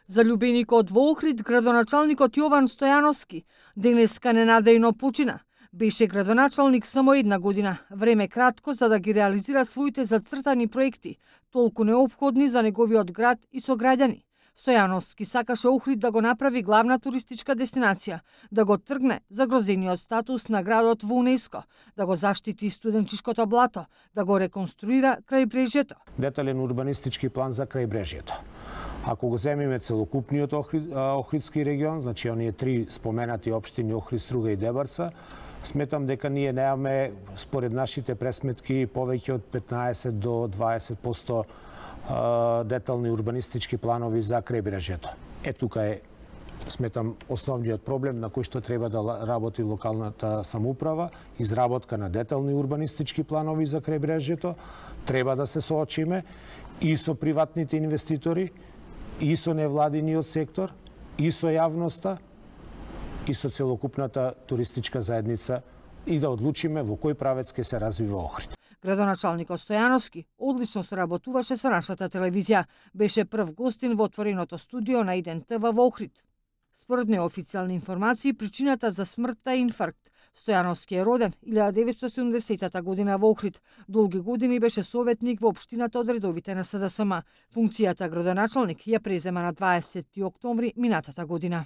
Заљубеникот во Охрид, градоначалникот Јован Стојановски, денеска ненадејно почина. Беше градоначалник само 1 година, време кратко за да ги реализира своите зацртани проекти, толку неопходни за неговиот град и сограѓани. Стојановски сакаше Охрид да го направи главна туристичка дестинација, да го тргне загрозениот статус на градот во УНЕСКО, да го заштити студенчишкото блато, да го реконструира крајбрежјето. Детален урбанистички план за крајбрежјето. Ако го земиме целокупниот Охридски регион, значи оние 3 споменати општини Охрид, Струга и Дебарца, сметам дека ние немаме, според нашите пресметки, повеќе од 15 до 20% детални урбанистички планови за крајбрежјето. Тука е, сметам, основниот проблем на кој што треба да работи локалната самоуправа, изработка на детални урбанистички планови за крајбрежјето. Треба да се соочиме и со приватните инвеститори, и со невладиниот сектор, и со јавноста, и со целокупната туристичка заедница и да одлучиме во кој правец ќе се развива Охрид. Градоначалникот Стојановски одлично соработуваше со нашата телевизија. Беше прв гостин во отвореното студио на Иден ТВ во Охрид. Според неофицијални информации, причината за смртта е инфаркт. Стојановски е роден 1970 година во Охрид. Долги години беше советник во општината од редовите на СДСМ. Функцијата градоначалник ја презема на 20 октомври минатата година.